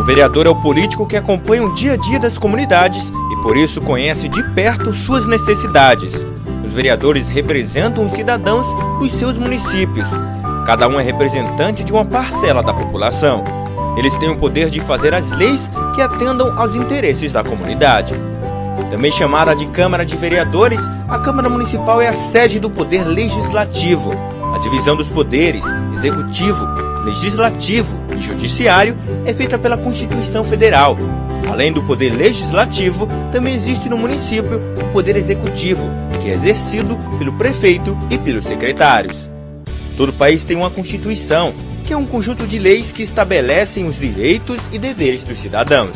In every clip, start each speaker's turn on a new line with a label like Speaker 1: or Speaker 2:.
Speaker 1: vereador é o político que acompanha o dia a dia das comunidades e por isso conhece de perto suas necessidades. Os vereadores representam os cidadãos dos seus municípios. Cada um é representante de uma parcela da população. Eles têm o poder de fazer as leis que atendam aos interesses da comunidade. Também chamada de Câmara de Vereadores, a Câmara Municipal é a sede do Poder Legislativo. A divisão dos poderes, Executivo, Legislativo e Judiciário, é feita pela Constituição Federal. Além do Poder Legislativo, também existe no município o Poder Executivo, que é exercido pelo prefeito e pelos secretários. Todo país tem uma Constituição, que é um conjunto de leis que estabelecem os direitos e deveres dos cidadãos.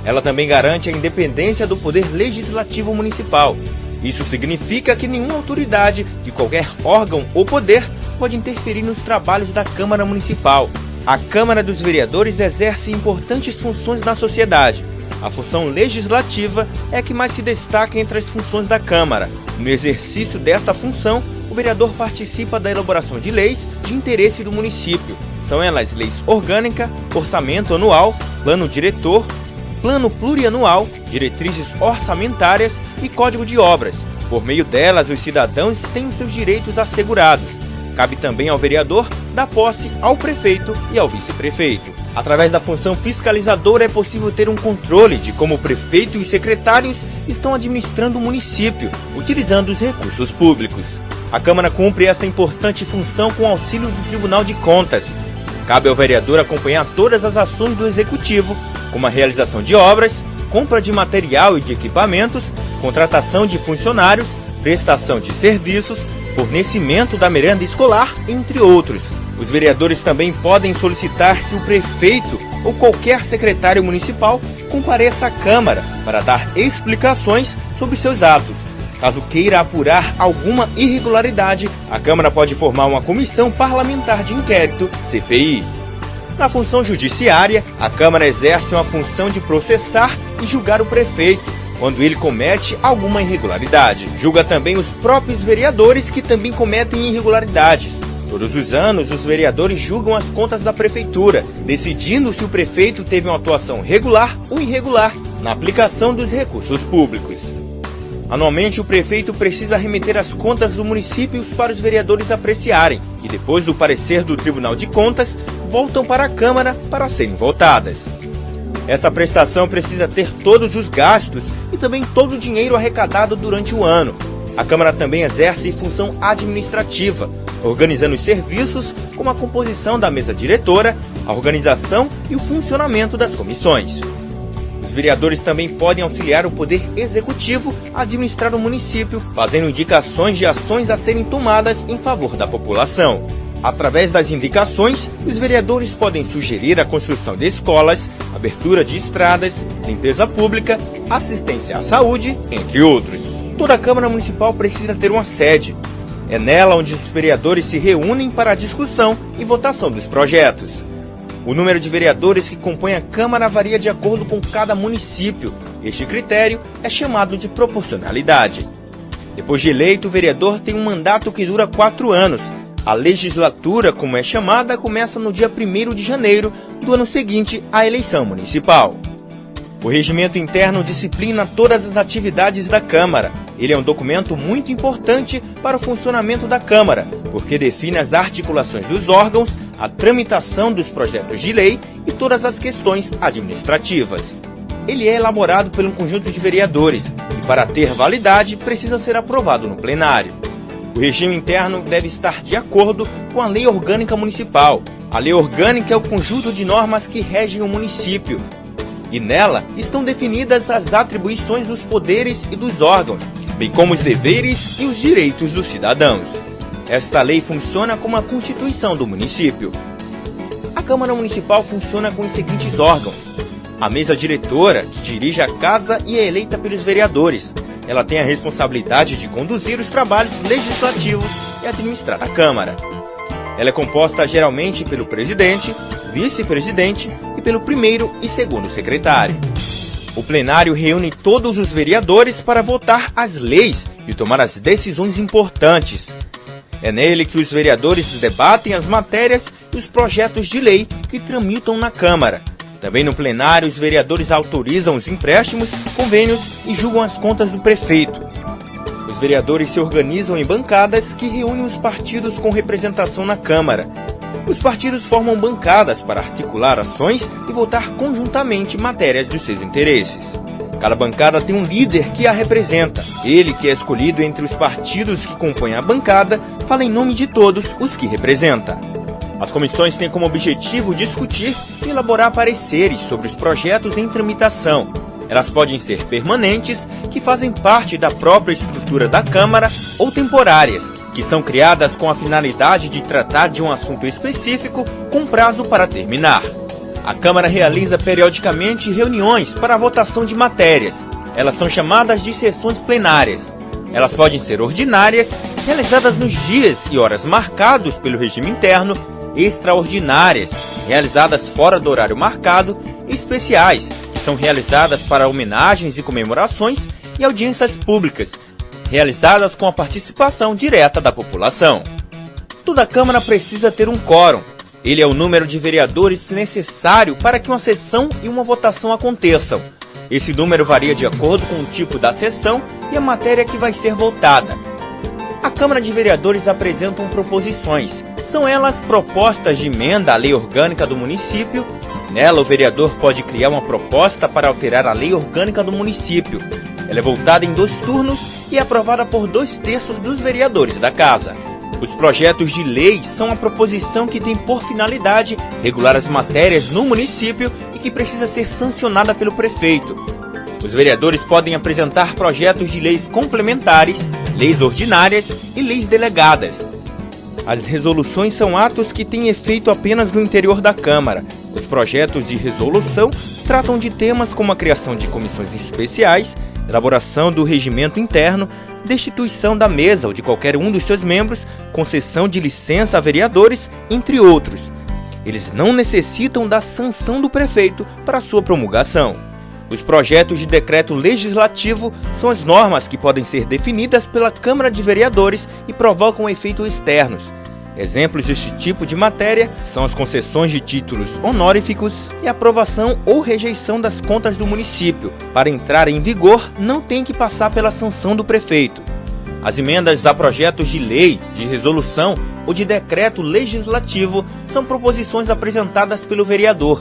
Speaker 1: Ela também garante a independência do Poder Legislativo Municipal. Isso significa que nenhuma autoridade de qualquer órgão ou poder pode interferir nos trabalhos da Câmara Municipal. A Câmara dos Vereadores exerce importantes funções na sociedade. A função legislativa é a que mais se destaca entre as funções da Câmara. No exercício desta função, o vereador participa da elaboração de leis de interesse do município. São elas leis orgânica, orçamento anual, plano diretor, plano plurianual, diretrizes orçamentárias e código de obras. Por meio delas, os cidadãos têm os seus direitos assegurados. Cabe também ao vereador dar posse ao prefeito e ao vice-prefeito. Através da função fiscalizadora é possível ter um controle de como o prefeito e os secretários estão administrando o município, utilizando os recursos públicos. A Câmara cumpre esta importante função com auxílio do Tribunal de Contas. Cabe ao vereador acompanhar todas as ações do Executivo, como a realização de obras, compra de material e de equipamentos, contratação de funcionários, prestação de serviços, fornecimento da merenda escolar, entre outros. Os vereadores também podem solicitar que o prefeito ou qualquer secretário municipal compareça à Câmara para dar explicações sobre seus atos. Caso queira apurar alguma irregularidade, a Câmara pode formar uma comissão parlamentar de inquérito, CPI. Na função judiciária, a Câmara exerce uma função de processar e julgar o prefeito, quando ele comete alguma irregularidade. Julga também os próprios vereadores que também cometem irregularidades. Todos os anos, os vereadores julgam as contas da prefeitura, decidindo se o prefeito teve uma atuação regular ou irregular na aplicação dos recursos públicos. Anualmente, o prefeito precisa remeter as contas do município para os vereadores apreciarem, e depois do parecer do Tribunal de Contas, voltam para a Câmara para serem votadas. Esta prestação precisa ter todos os gastos e também todo o dinheiro arrecadado durante o ano. A Câmara também exerce função administrativa, organizando os serviços como a composição da mesa diretora, a organização e o funcionamento das comissões. Os vereadores também podem auxiliar o Poder Executivo a administrar o município, fazendo indicações de ações a serem tomadas em favor da população. Através das indicações, os vereadores podem sugerir a construção de escolas, abertura de estradas, limpeza pública, assistência à saúde, entre outros. Toda a Câmara Municipal precisa ter uma sede. É nela onde os vereadores se reúnem para a discussão e votação dos projetos. O número de vereadores que compõem a Câmara varia de acordo com cada município. Este critério é chamado de proporcionalidade. Depois de eleito, o vereador tem um mandato que dura 4 anos. A legislatura, como é chamada, começa no dia 1º de janeiro do ano seguinte à eleição municipal. O regimento interno disciplina todas as atividades da Câmara. Ele é um documento muito importante para o funcionamento da Câmara, porque define as articulações dos órgãos, a tramitação dos projetos de lei e todas as questões administrativas. Ele é elaborado por um conjunto de vereadores e, para ter validade, precisa ser aprovado no plenário. O regime interno deve estar de acordo com a Lei Orgânica Municipal. A Lei Orgânica é o conjunto de normas que regem o município, e nela estão definidas as atribuições dos poderes e dos órgãos, bem como os deveres e os direitos dos cidadãos. Esta lei funciona como a Constituição do município. A Câmara Municipal funciona com os seguintes órgãos: a mesa diretora, que dirige a casa e é eleita pelos vereadores. Ela tem a responsabilidade de conduzir os trabalhos legislativos e administrar a Câmara. Ela é composta geralmente pelo presidente, vice-presidente e pelo primeiro e segundo secretário. O plenário reúne todos os vereadores para votar as leis e tomar as decisões importantes. É nele que os vereadores debatem as matérias e os projetos de lei que tramitam na Câmara. Também no plenário, os vereadores autorizam os empréstimos, convênios e julgam as contas do prefeito. Os vereadores se organizam em bancadas que reúnem os partidos com representação na Câmara. Os partidos formam bancadas para articular ações e votar conjuntamente matérias dos seus interesses. Cada bancada tem um líder que a representa. Ele, que é escolhido entre os partidos que compõem a bancada, fala em nome de todos os que representa. As comissões têm como objetivo discutir e elaborar pareceres sobre os projetos em tramitação. Elas podem ser permanentes, que fazem parte da própria estrutura da Câmara, ou temporárias, que são criadas com a finalidade de tratar de um assunto específico com prazo para terminar. A Câmara realiza periodicamente reuniões para a votação de matérias. Elas são chamadas de sessões plenárias. Elas podem ser ordinárias, realizadas nos dias e horas marcados pelo regime interno, extraordinárias, realizadas fora do horário marcado, e especiais, que são realizadas para homenagens e comemorações, e audiências públicas, realizadas com a participação direta da população. Toda Câmara precisa ter um quórum. Ele é o número de vereadores necessário para que uma sessão e uma votação aconteçam. Esse número varia de acordo com o tipo da sessão e a matéria que vai ser votada. A Câmara de Vereadores apresentam proposições. São elas propostas de emenda à lei orgânica do município. Nela, o vereador pode criar uma proposta para alterar a lei orgânica do município. Ela é votada em 2 turnos e é aprovada por 2/3 dos vereadores da Casa. Os projetos de lei são a proposição que tem por finalidade regular as matérias no município e que precisa ser sancionada pelo prefeito. Os vereadores podem apresentar projetos de leis complementares, leis ordinárias e leis delegadas. As resoluções são atos que têm efeito apenas no interior da Câmara. Os projetos de resolução tratam de temas como a criação de comissões especiais, elaboração do regimento interno, destituição da mesa ou de qualquer um dos seus membros, concessão de licença a vereadores, entre outros. Eles não necessitam da sanção do prefeito para sua promulgação. Os projetos de decreto legislativo são as normas que podem ser definidas pela Câmara de Vereadores e provocam efeitos externos. Exemplos deste tipo de matéria são as concessões de títulos honoríficos e a aprovação ou rejeição das contas do município. Para entrar em vigor, não tem que passar pela sanção do prefeito. As emendas a projetos de lei, de resolução ou de decreto legislativo são proposições apresentadas pelo vereador,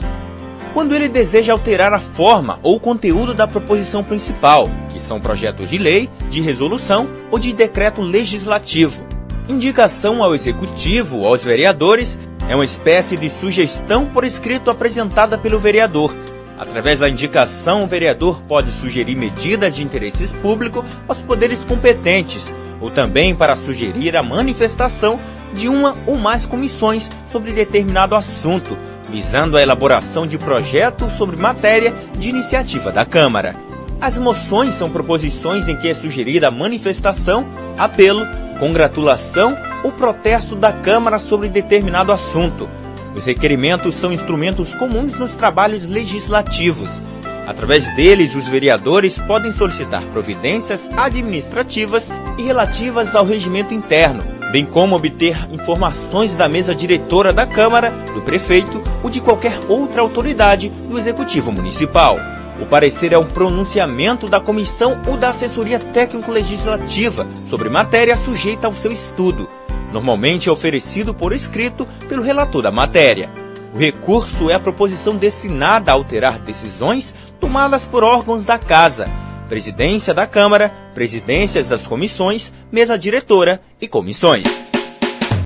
Speaker 1: quando ele deseja alterar a forma ou conteúdo da proposição principal, que são projetos de lei, de resolução ou de decreto legislativo. Indicação ao Executivo ou aos vereadores é uma espécie de sugestão por escrito apresentada pelo vereador. Através da indicação, o vereador pode sugerir medidas de interesse público aos poderes competentes, ou também para sugerir a manifestação de uma ou mais comissões sobre determinado assunto, visando a elaboração de projeto sobre matéria de iniciativa da Câmara. As moções são proposições em que é sugerida a manifestação, apelo, congratulação ou protesto da Câmara sobre determinado assunto. Os requerimentos são instrumentos comuns nos trabalhos legislativos. Através deles, os vereadores podem solicitar providências administrativas e relativas ao regimento interno, bem como obter informações da mesa diretora da Câmara, do prefeito ou de qualquer outra autoridade do Executivo Municipal. O parecer é um pronunciamento da comissão ou da assessoria técnico-legislativa sobre matéria sujeita ao seu estudo. Normalmente é oferecido por escrito pelo relator da matéria. O recurso é a proposição destinada a alterar decisões tomadas por órgãos da Casa, Presidência da Câmara, presidências das comissões, mesa diretora e comissões.